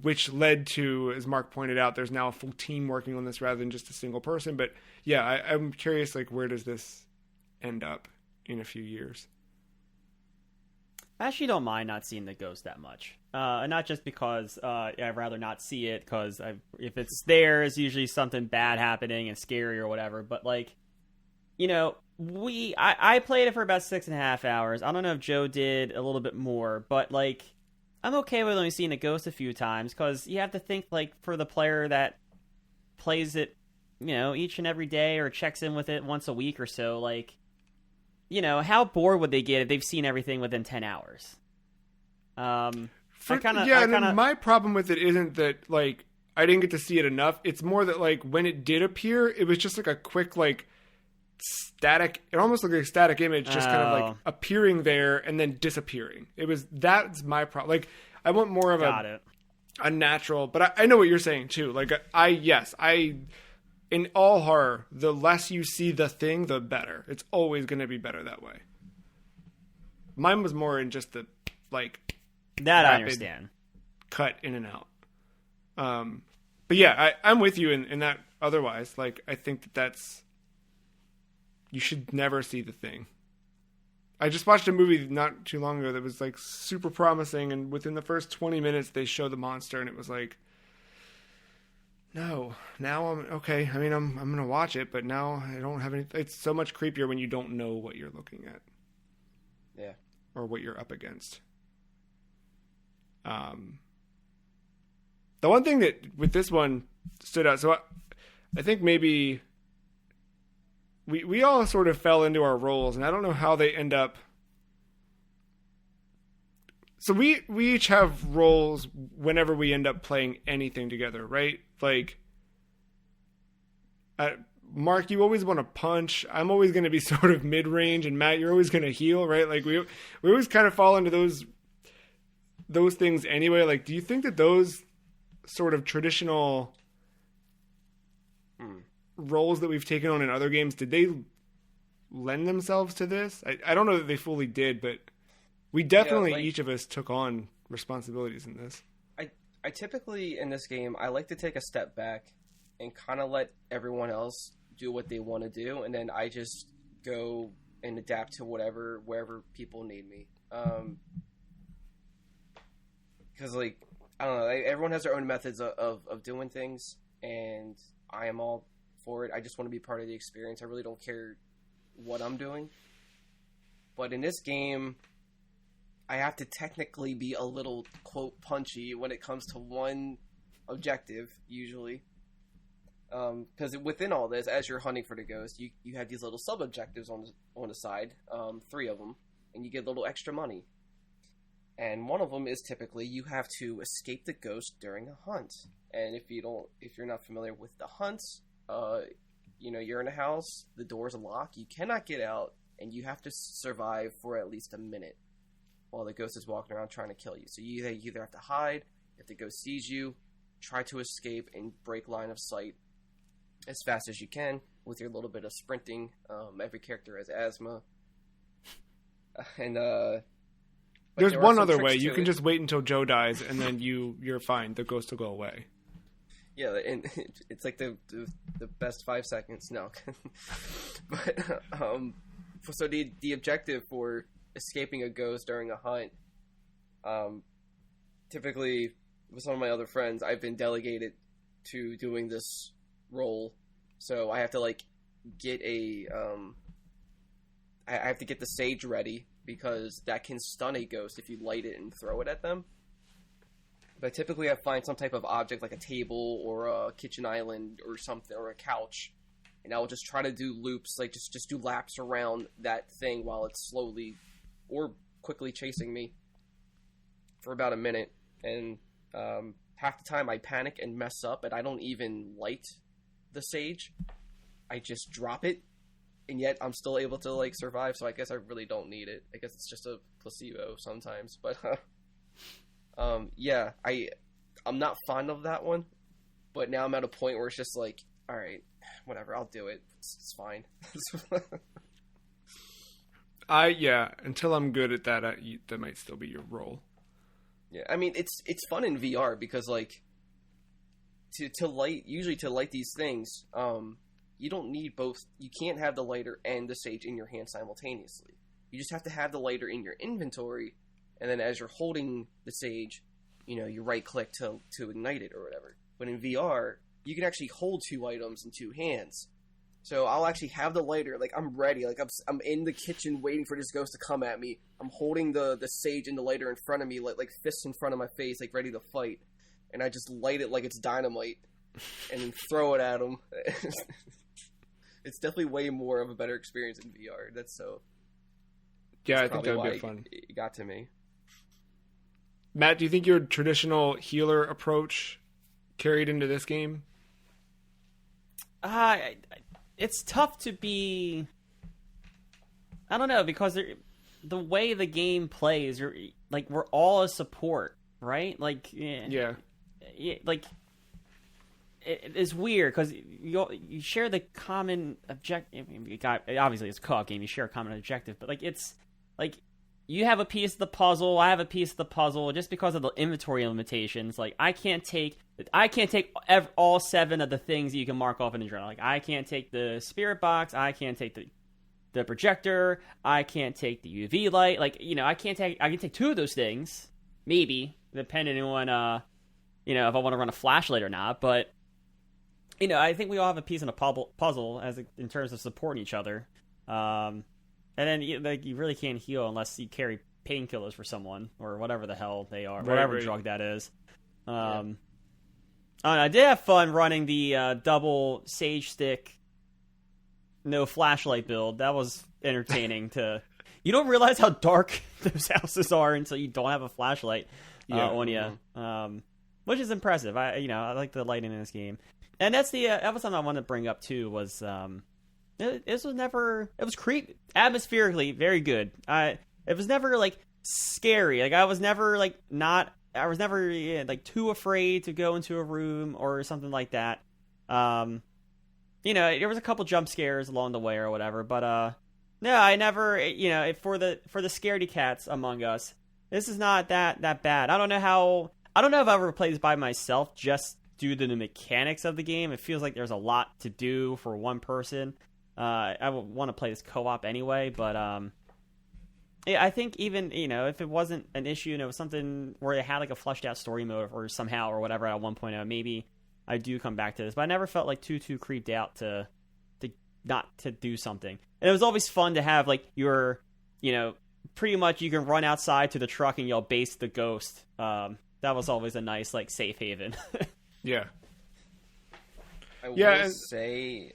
which led to, as Mark pointed out, there's now a full team working on this rather than just a single person. But yeah, I'm curious, like, where does this end up in a few years? I actually don't mind not seeing the ghost that much. And not just because I'd rather not see it, because if it's there, it's usually something bad happening and scary or whatever. But, like, you know, I played it for about 6.5 hours. I don't know if Joe did a little bit more, but, like, I'm okay with only seeing a ghost a few times, because you have to think, like, for the player that plays it, you know, each and every day or checks in with it once a week or so, like, you know, how bored would they get if they've seen everything within 10 hours? My problem with it isn't that, like, I didn't get to see it enough. It's more that, like, when it did appear, it was just like a quick, like, static, it almost looked like a static image just kind of like appearing there and then disappearing. That's my problem. Like, I want more of a natural, but I know what you're saying too. Like, in all horror, the less you see the thing, the better. It's always going to be better that way. Mine was more in just the, like, that I understand, cut in and out. But yeah, I'm with you in that. Otherwise, like, I think that's, you should never see the thing. I just watched a movie not too long ago that was like super promising, and within the first 20 minutes they show the monster, and it was like, no, now I'm okay. I mean, I'm going to watch it, but now I don't have any. It's so much creepier when you don't know what you're looking at. Yeah. Or what you're up against. The one thing that with this one stood out, so I think maybe we all sort of fell into our roles, and I don't know how they end up. So we each have roles whenever we end up playing anything together, right? Like, Mark, you always want to punch. I'm always going to be sort of mid-range, and Matt, you're always going to heal, right? Like, we always kind of fall into those things anyway. Like, do you think that those sort of traditional roles that we've taken on in other games, did they lend themselves to this? I don't know that they fully did, but we definitely, each of us took on responsibilities in this. I typically, in this game, I like to take a step back and kind of let everyone else do what they want to do, and then I just go and adapt to wherever people need me. Because, like, I don't know, everyone has their own methods of doing things, and I am all for it. I just want to be part of the experience. I really don't care what I'm doing. But in this game, I have to technically be a little, quote, punchy when it comes to one objective, usually. Because within all this, as you're hunting for the ghost, you have these little sub-objectives on the side, 3 of them, and you get a little extra money. And one of them is typically you have to escape the ghost during a hunt. And if you're not familiar with the hunts, you're in a house, the door's locked, you cannot get out, and you have to survive for at least a minute while the ghost is walking around trying to kill you. So you either have to hide, if the ghost sees you, try to escape and break line of sight as fast as you can with your little bit of sprinting. Every character has asthma. And there's one other way. You can just wait until Joe dies, and then you're fine. The ghost will go away. Yeah, and it's like the best 5 seconds. No. But so the objective for escaping a ghost during a hunt, typically with some of my other friends, I've been delegated to doing this role. So I have to get I have to get the sage ready, because that can stun a ghost if you light it and throw it at them. But typically I find some type of object like a table or a kitchen island or something, or a couch, and I will just try to do loops, like just do laps around that thing while it's slowly or quickly chasing me for about a minute. And half the time I panic and mess up, and I don't even light the sage. I just drop it, and yet I'm still able to survive. So I guess I really don't need it. I guess it's just a placebo sometimes. But yeah, I'm not fond of that one. But now I'm at a point where it's just all right, whatever, I'll do it. It's fine. Until I'm good at that, that might still be your role. Yeah, I mean, it's fun in VR because to light these things, you don't need both. You can't have the lighter and the sage in your hand simultaneously. You just have to have the lighter in your inventory, and then as you're holding the sage, you right click to ignite it or whatever. But in VR, you can actually hold 2 items in 2 hands. So I'll actually have the lighter, I'm ready, I'm in the kitchen waiting for this ghost to come at me. I'm holding the sage and the lighter in front of me, like fists in front of my face, ready to fight. And I just light it like it's dynamite, and then throw it at him. It's definitely way more of a better experience in VR. Yeah, I think that would be fun. It got to me. Matt, do you think your traditional healer approach carried into this game? It's tough to be... I don't know, because the way the game plays, we're all a support, right? Yeah. It's weird, because you share the common objective. Obviously, it's a co-op game. You share a common objective, but it's you have a piece of the puzzle. I have a piece of the puzzle. Just because of the inventory limitations, I can't take all 7 of the things that you can mark off in the journal. I can't take the spirit box. I can't take the projector. I can't take the UV light. I can take 2 of those things, maybe, depending on if I want to run a flashlight or not. But I think we all have a piece in a puzzle in terms of supporting each other. And then you really can't heal unless you carry painkillers for someone or whatever the hell they are, whatever drug that is. I did have fun running the double sage stick, no flashlight build. That was entertaining. You don't realize how dark those houses are until you don't have a flashlight on you, which is impressive. I like the lighting in this game, and that's that was something I wanted to bring up too. Was it was atmospherically very good. It was never scary. I was never too afraid to go into a room or something like that. There was a couple jump scares along the way or whatever, but no, I never, for the scaredy cats among us, this is not that bad. I don't know if I ever played this by myself just due to the mechanics of the game. It feels like there's a lot to do for one person. I would want to play this co-op anyway, but I think even, if it wasn't an issue and it was something where they had a fleshed out story mode or somehow or whatever at 1.0, maybe I do come back to this. But I never felt too creeped out to not to do something. And it was always fun to have your, pretty much you can run outside to the truck and you'll base the ghost. That was always a nice safe haven. Yeah. I Yeah, will say.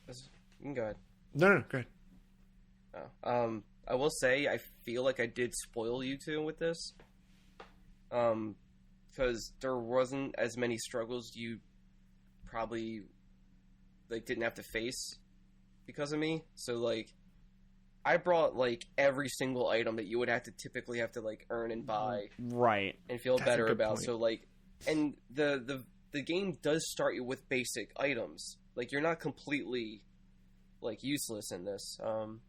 You can go ahead. No, go ahead. I will say I feel like I did spoil you two with this. Because there wasn't as many struggles you probably like didn't have to face because of me. So like, I brought like every single item that you would have to typically have to like earn and buy, Right. and feel That's a better good about. point. So like, and the game does start you with basic items. Like you're not completely like useless in this.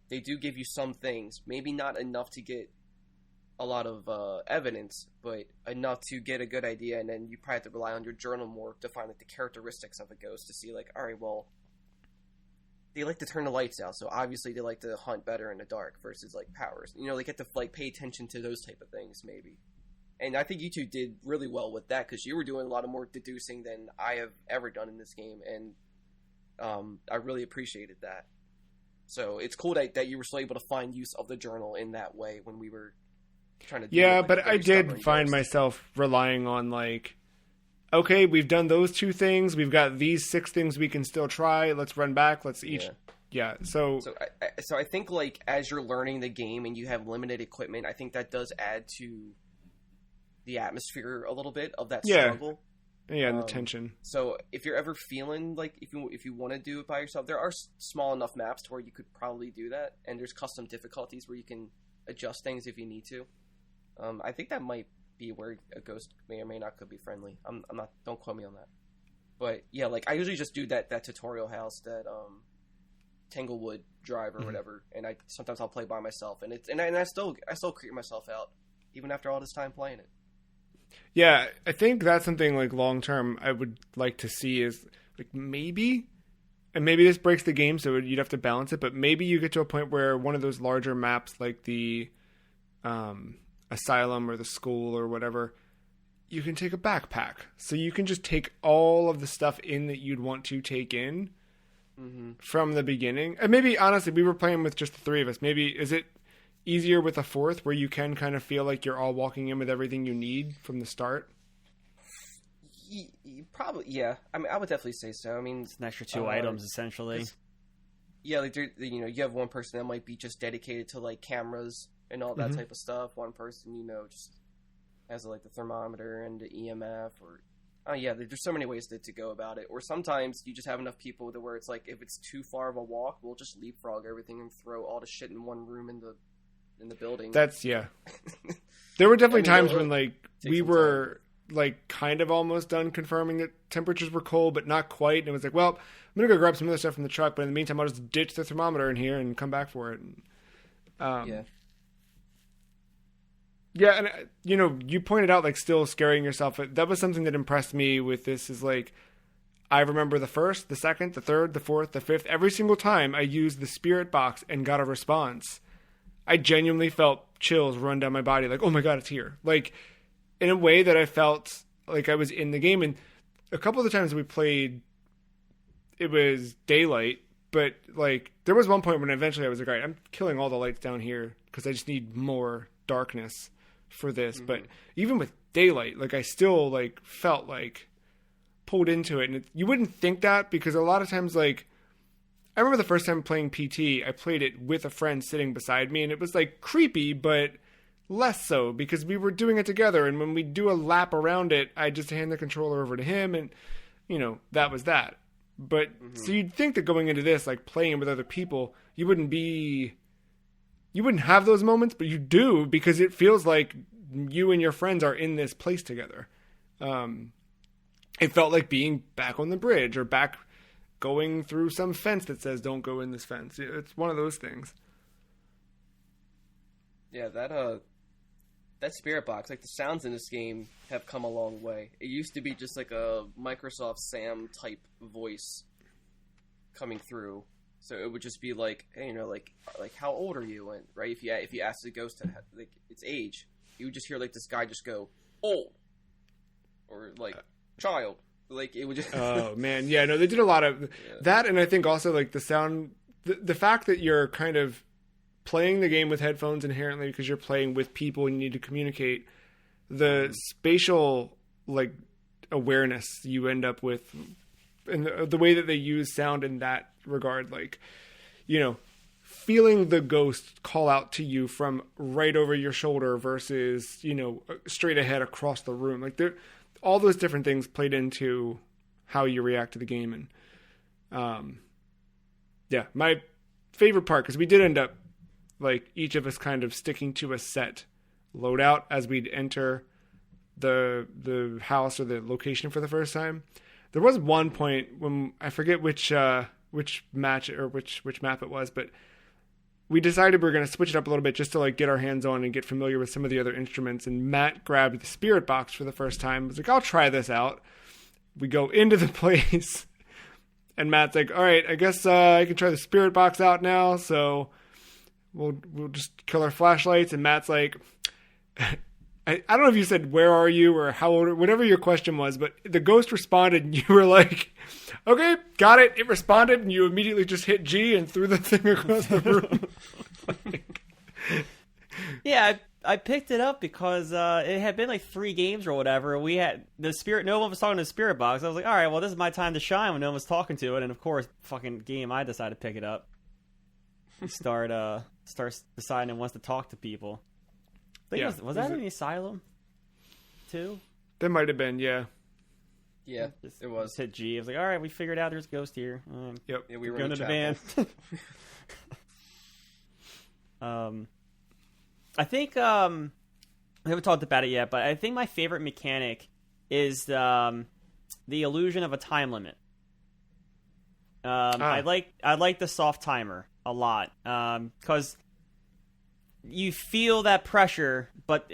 They do give you some things, maybe not enough to get a lot of evidence, but enough to get a good idea, and then you probably have to rely on your journal more to find like the characteristics of a ghost to see like, all right, well, they like to turn the lights out, so obviously they like to hunt better in the dark versus like powers. You know, they get to like pay attention to those type of things maybe. And I think you two did really well with that because you were doing a lot of more deducing than I have ever done in this game, and I really appreciated that. So it's cool that you were still able to find use of the journal in that way when we were trying to do Yeah, it, like, but very I did stubborn find ghost. myself relying on like, okay, we've done those 2 things. We've got these 6 things we can still try. Let's run back. Let's each. Yeah. So So I think like as you're learning the game and you have limited equipment, I think that does add to the atmosphere a little bit of that struggle. yeah, and the tension. So if you're ever feeling like if you want to do it by yourself, there are small enough maps to where you could probably do that, and there's custom difficulties where you can adjust things if you need to. I think that might be where a ghost may or may not could be friendly. I'm not. Don't quote me on that. But yeah, like I usually just do that tutorial house, that Tanglewood Drive or whatever, and sometimes I'll play by myself, and I still creep myself out even after all this time playing it. Yeah, I think that's something like long term I would like to see is like maybe, and maybe this breaks the game, so you'd have to balance it. But maybe you get to a point where one of those larger maps, like the asylum or the school or whatever, you can take a backpack, so you can just take all of the stuff in that you'd want to take in from the beginning. And maybe honestly, we were playing with just the 3 of us. Maybe is it easier with a 4th where you can kind of feel like you're all walking in with everything you need from the start? Probably, yeah. I mean, I would definitely say so. I mean, It's an extra 2 items essentially. yeah, like you have one person that might be just dedicated to like cameras and all that type of stuff. One person, just has like the thermometer and the EMF, or there's so many ways to go about it. Or sometimes you just have enough people to where it's like if it's too far of a walk, we'll just leapfrog everything and throw all the shit in one room in the building. That's There were definitely times when like take we some were like kind of almost done confirming that temperatures were cold, but not quite. And it was like, well, I'm gonna go grab some other stuff from the truck, but in the meantime, I'll just ditch the thermometer in here and come back for it. Yeah, and you pointed out like still scaring yourself. That was something that impressed me with this. Is like I remember the 1st, the 2nd, the 3rd, the 4th, the 5th. Every single time I used the spirit box and got a response, I genuinely felt chills run down my body. Like, oh my god, it's here! Like in a way that I felt like I was in the game. And a couple of the times we played, it was daylight. But like there was one point when eventually I was like, all right, I'm killing all the lights down here because I just need more darkness for this. But even with daylight, like I still like felt like pulled into it. And you wouldn't think that because a lot of times, like I remember the first time playing PT, I played it with a friend sitting beside me, and it was like creepy, but less so because we were doing it together. And when we do a lap around it, I just hand the controller over to him, and that was that. But so you'd think that going into this, like playing with other people, you wouldn't have those moments, but you do because it feels like you and your friends are in this place together. It felt like being back on the bridge or back going through some fence that says don't go in this fence. It's one of those things. Yeah, that spirit box, like the sounds in this game have come a long way. It used to be just like a Microsoft Sam type voice coming through. So it would just be like, hey, like how old are you? And right, if you ask the ghost like its age, you would just hear like this guy just go old or like child. Like it would just. Oh man, yeah, no, they did a lot of that, and I think also like the sound, the fact that you're kind of playing the game with headphones inherently because you're playing with people and you need to communicate. The spatial like awareness you end up with and the way that they use sound in that regard, like, feeling the ghost call out to you from right over your shoulder versus, straight ahead across the room. Like, all those different things played into how you react to the game. And, my favorite part, because we did end up, like, each of us kind of sticking to a set loadout as we'd enter the house or the location for the first time. There was one point when I forget which match or which map it was, but we decided we were going to switch it up a little bit just to like get our hands on and get familiar with some of the other instruments. And Matt grabbed the spirit box for the first time. I was like, I'll try this out. We go into the place and Matt's like, all right, I guess I can try the spirit box out now. So we'll just kill our flashlights. And Matt's like, I don't know if you said, where are you or how old, whatever your question was, but the ghost responded and you were like, okay, got it. It responded and you immediately just hit G and threw the thing across the room. Yeah, I picked it up because it had been like 3 games or whatever. We had no one was talking to the spirit box. I was like, all right, well, this is my time to shine when no one was talking to it. And of course, fucking game, I decided to pick it up. Starts deciding it wants to talk to people. Was that in the asylum too? There might have been, yeah. Yeah, it was. Just hit G. I was like, all right, we figured out there's a ghost here. Yep. Yeah, we were going in to the van. I think we haven't talked about it yet, but I think my favorite mechanic is the illusion of a time limit. I like the soft timer a lot because you feel that pressure, but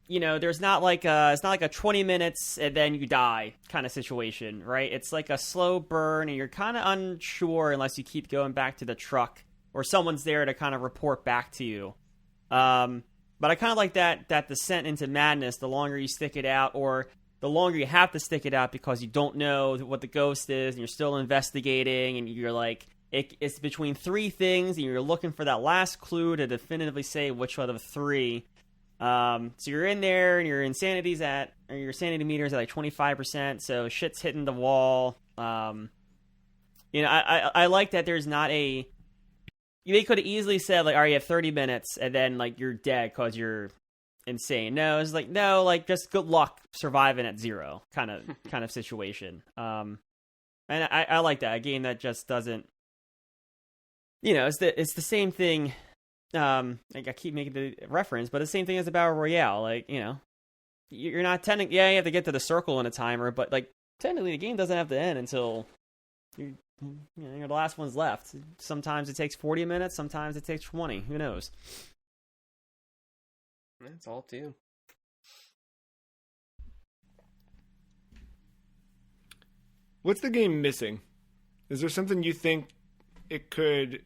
there's not like it's not like a 20 minutes and then you die kind of situation, right? It's like a slow burn and you're kind of unsure unless you keep going back to the truck or someone's there to kind of report back to you. But I kind of like that descent into madness, the longer you stick it out, or the longer you have to stick it out because you don't know what the ghost is and you're still investigating and you're like, it's between 3 things and you're looking for that last clue to definitively say which one of the 3. So you're in there and your sanity meter's at like 25%, so shit's hitting the wall. I like that there's not a... They could have easily said, like, all right, you have 30 minutes, and then, like, you're dead because you're insane. No, it's like, no, like, just good luck surviving at 0 kind of situation. And I like that. A game that just doesn't... it's the same thing... like I keep making the reference, but the same thing as a battle royale. Like, you're not technically... Yeah, you have to get to the circle in a timer, but, like, technically the game doesn't have to end until... you're the last one's left. Sometimes it takes 40 minutes, sometimes it takes 20. Who knows? That's all too. What's the game missing? Is there something you think it could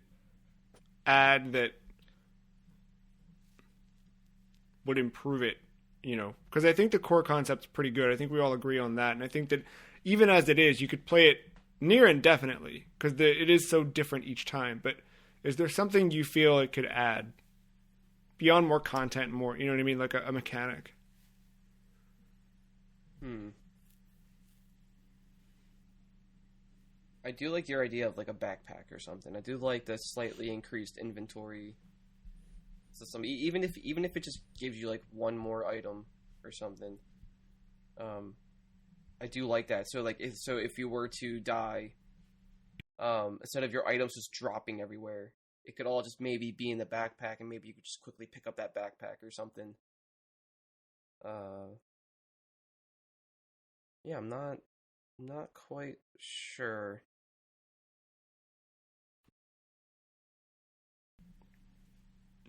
add that would improve it? Because I think the core concept's pretty good. I think we all agree on that. And I think that even as it is, you could play it near indefinitely because it is so different each time. But is there something you feel it could add beyond more content, more, you know what I mean, like a mechanic? I do like your idea of like a backpack or something. I do like the slightly increased inventory system, even if it just gives you like one more item or something. I do like that. So like, if you were to die, instead of your items just dropping everywhere, it could all just maybe be in the backpack, and maybe you could just quickly pick up that backpack or something. Yeah, I'm not quite sure.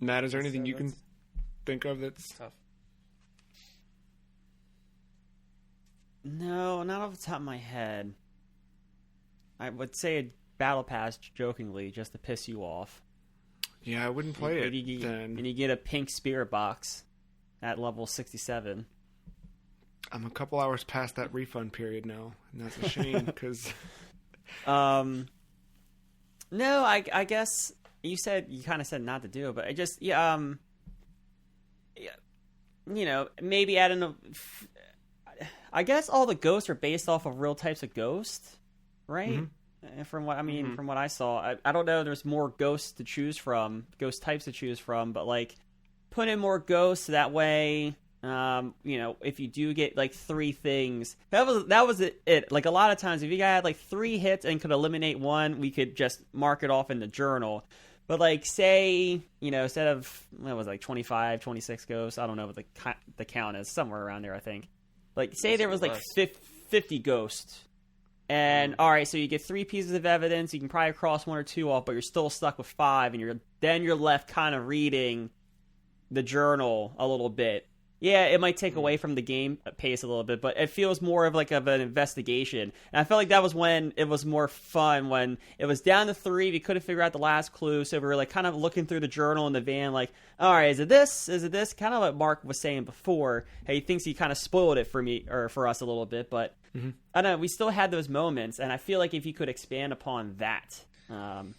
Matt, is there anything you can think of that's tough? No, not off the top of my head. I would say a battle pass jokingly just to piss you off. Yeah, I wouldn't play it then. And you get a pink spirit box at level 67. I'm a couple hours past that refund period now, and that's a shame because... No, I guess you kind of said not to do it, but I just maybe adding I guess all the ghosts are based off of real types of ghosts. right? Mm-hmm. From what from what I saw, I don't know. There's more ghosts to choose from, ghost types to choose from, but like put in more ghosts that way. If you do get like 3 things, that was it. Like a lot of times, if you had like 3 hits and could eliminate one, we could just mark it off in the journal. But like, say, instead of what was it, like 25, 26 ghosts, I don't know what the count is, somewhere around there, I think. Like, say there was like 50 ghosts, and all right, so you get 3 pieces of evidence. You can probably cross 1 or 2 off, but you're still stuck with 5, and you're left kind of reading the journal a little bit. Yeah, it might take away from the game pace a little bit, but it feels more of like an investigation. And I felt like that was when it was more fun, when it was down to 3, we couldn't figure out the last clue, so we were like kind of looking through the journal in the van, like, all right, is it this? Is it this? Kind of what Mark was saying before. Hey, he thinks he kind of spoiled it for me or for us a little bit, but I don't know. We still had those moments, and I feel like if you could expand upon that, and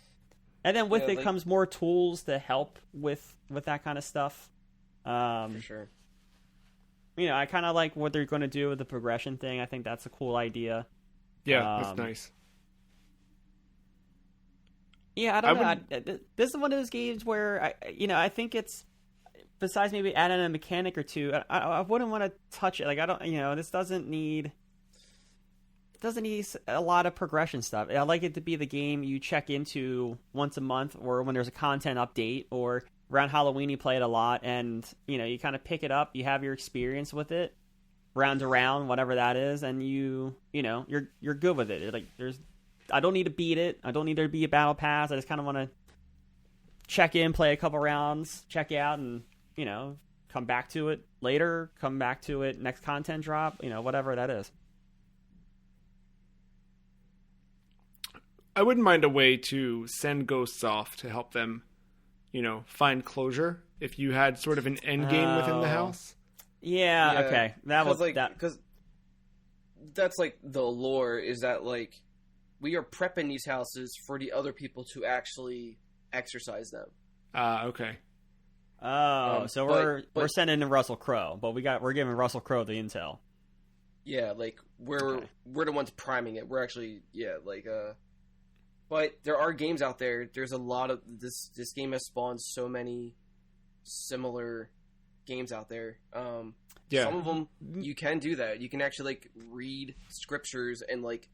then with it comes more tools to help with that kind of stuff. For sure. I kind of like what they're going to do with the progression thing. I think that's a cool idea. Yeah, that's nice. Yeah, I don't know. This is one of those games where I think it's, besides maybe adding a mechanic or 2, I wouldn't want to touch it. Like, I don't, this doesn't need a lot of progression stuff. I like it to be the game you check into once a month, or when there's a content update, or around Halloween you play it a lot, and you kind of pick it up, you have your experience with it, round to round, whatever that is, and you're good with it. Like, I don't need to beat it. I don't need there to be a battle pass. I just kind of want to check in, play a couple rounds, check out, and come back to it later. Come back to it next content drop. Whatever that is. I wouldn't mind a way to send ghosts off to help them, find closure if you had sort of an end game within the house. Yeah, okay. That was because that's like the lore is that like we are prepping these houses for the other people to actually exercise them. Okay. Oh, so we're sending in Russell Crowe, but we're giving Russell Crowe the intel. Yeah, like we're the ones priming it. We're actually but there are games out there. There's a lot of this game has spawned so many similar games out there. Some of them you can do that. You can actually like read scriptures and like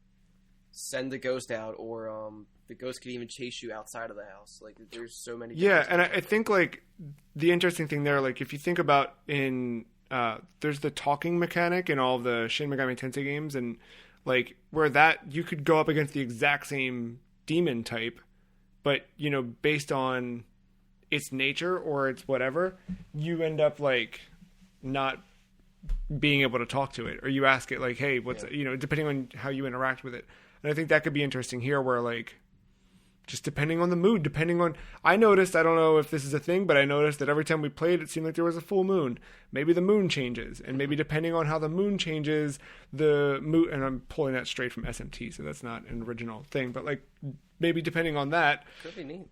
send the ghost out, or the ghost can even chase you outside of the house. Like, there's so many. Yeah, and I think like the interesting thing there, like if you think about there's the talking mechanic in all of the Shin Megami Tensei games, and like where that you could go up against the exact same demon type, but based on its nature or its whatever, you end up like not being able to talk to it, or you ask it like, hey, what's depending on how you interact with it. And I think that could be interesting here, where like just depending on the mood, I noticed, I don't know if this is a thing, but I noticed that every time we played, it seemed like there was a full moon. Maybe the moon changes, and maybe depending on how the moon changes, and I'm pulling that straight from SMT, so that's not an original thing, but like maybe depending on that, could be neat.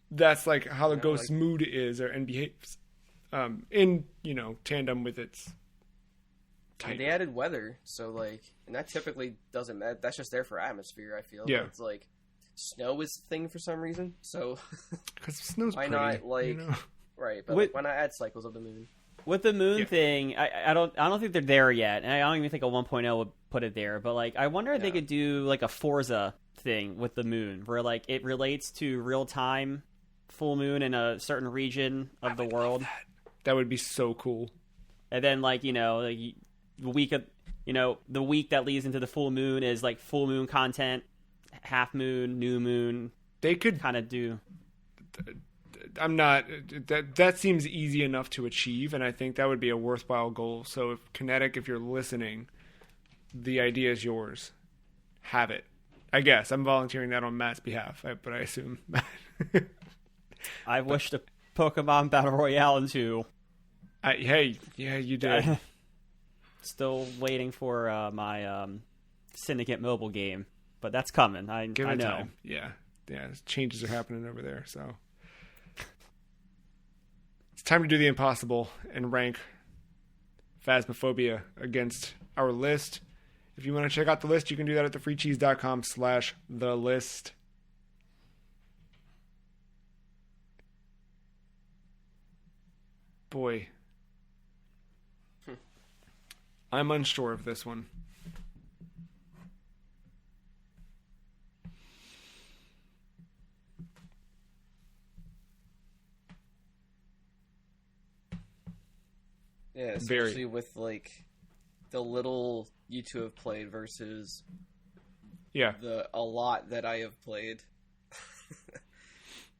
That's like how the ghost's mood is and behaves, in tandem with its type. And they added weather, so like, and that typically doesn't matter. That's just there for atmosphere, I feel. Yeah. But it's like snow is the thing for some reason, so because snow's why pretty, not like right? But like, why not add cycles of the moon? With the moon thing, I don't think they're there yet, and I don't even think a 1.0 would put it there. But like, I wonder if they could do like a Forza thing with the moon, where like it relates to real time full moon in a certain region of the world. That would be so cool. And then like the week of the week that leads into the full moon is like full moon content, half moon, new moon. They could kind of do. That seems easy enough to achieve, and I think that would be a worthwhile goal. So if Kinetic, if you're listening, the idea is yours. Have it. I guess I'm volunteering that on Matt's behalf, but I assume Matt. I wish the Pokemon Battle Royale into. Hey, yeah, you did. Still waiting for my Syndicate mobile game, but that's coming. I know. Time. Yeah, changes are happening over there, so it's time to do the impossible and rank Phasmophobia against our list If you want to check out the list, you can do that at thefreecheese.com/thelist. Boy. I'm unsure of this one. Yeah, especially with like the little you two have played versus a lot that I have played.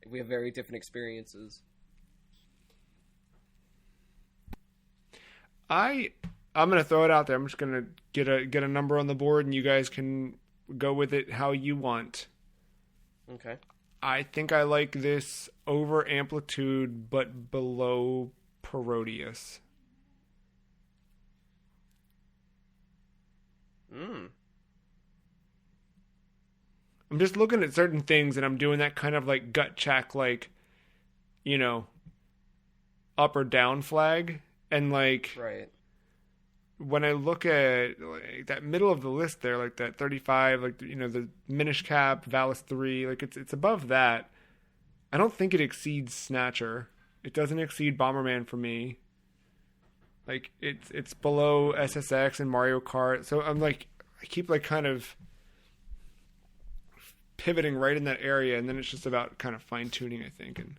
We have very different experiences. I'm gonna throw it out there. I'm just gonna get a number on the board, and you guys can go with it how you want. Okay. I think I like this over Amplitude, but below Parodius. I'm just looking at certain things, and I'm doing that kind of like gut check, like, you know, up or down flag, and like, right. When I look at like, that middle of the list there, like that 35, like, you know, the Minish Cap, Valis 3, like it's above that. I don't think it exceeds Snatcher. It doesn't exceed Bomberman for me. Like it's below SSX and Mario Kart. So I'm like, I keep like kind of pivoting right in that area, and then it's just about kind of fine tuning, I think. And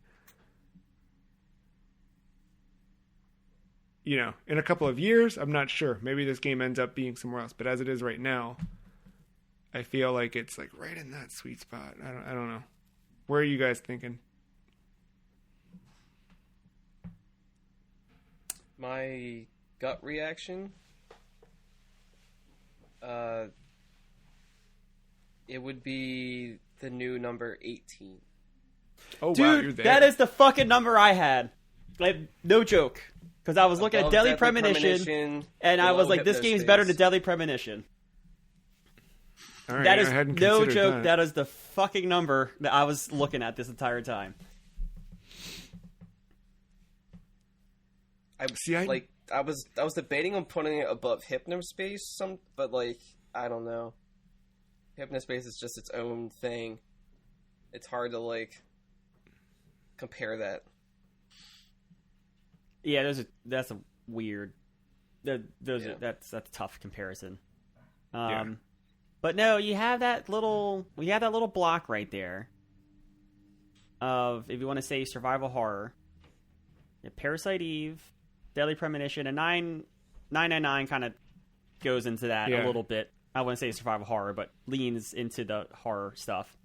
you know, in a couple of years, I'm not sure. Maybe this game ends up being somewhere else. But as it is right now, I feel like it's like right in that sweet spot. I don't know. Where are you guys thinking? My gut reaction, it would be the new number 18. Oh, dude, wow, you're there. That is the fucking number I had. Like, no joke. Because I was looking at Deadly Premonition, and I was like, this game's better than Deadly Premonition. All right, that is no joke. That is the fucking number that I was looking at this entire time. I was debating on putting it above Hypnospace, but like, I don't know. Hypnospace is just its own thing. It's hard to like compare that. Yeah, that's a weird. That's a tough comparison. But no, we have that little block right there. Of, if you want to say survival horror, Parasite Eve, Deadly Premonition, and 999 kind of goes into that a little bit. I wouldn't say survival horror, but leans into the horror stuff.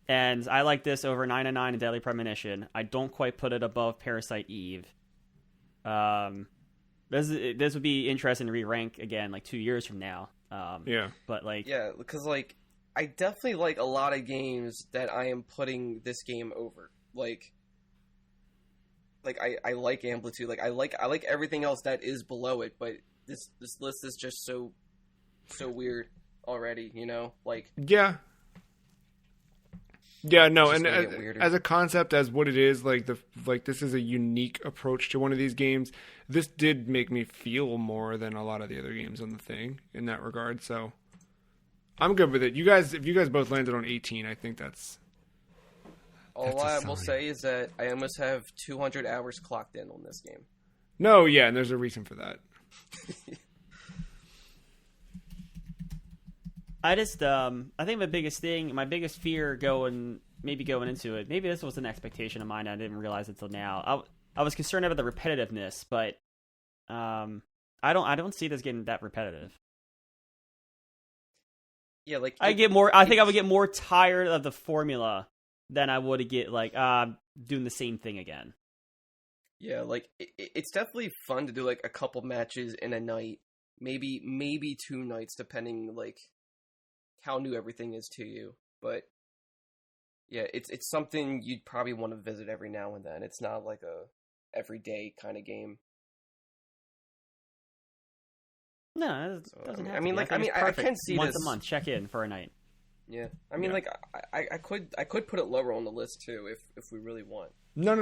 And I like this over 999 and Deadly Premonition. I don't quite put it above Parasite Eve. This would be interesting to re-rank again, like 2 years from now. But like, yeah, because like I definitely like a lot of games that I am putting this game over. Like I like Amplitude. Like I like everything else that is below it. But this list is just so weird already. You know, like Yeah, no, and as a concept, as what it is, like this is a unique approach to one of these games. This did make me feel more than a lot of the other games on the thing in that regard. So I'm good with it. If you guys both landed on 18, I think that's. All I will say is that I almost have 200 hours clocked in on this game. No, yeah, and there's a reason for that. I think my biggest fear going into it, maybe this was an expectation of mine, I didn't realize it until now. I was concerned about the repetitiveness, but I don't see this getting that repetitive. Yeah, like I think I would get more tired of the formula than I would get like doing the same thing again. Yeah, like it's definitely fun to do like a couple matches in a night, maybe 2 nights, depending like how new everything is to you. But yeah, it's something you'd probably want to visit every now and then. It's not like a everyday kind of game. No, it doesn't have I mean, to be. like, I can see once this a month, check in for a night. Yeah, I mean, like, I could put it lower on the list too if we really want. No.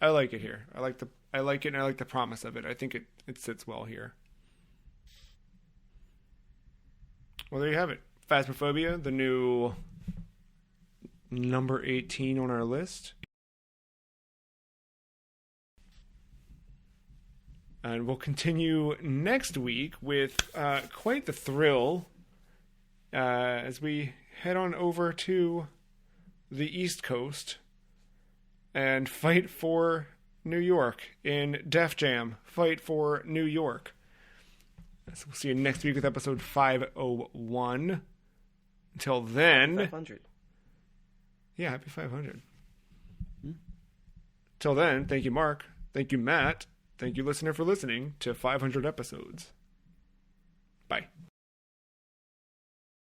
I like it here. I like it, and I like the promise of it. I think it sits well here. Well, there you have it. Phasmophobia, the new number 18 on our list. And we'll continue next week with quite the thrill as we head on over to the East Coast and fight for New York in Def Jam. Fight for New York. So we'll see you next week with episode 501. Until then... 500. Yeah, happy 500. Till then, thank you, Mark. Thank you, Matt. Thank you, listener, for listening to 500 episodes. Bye.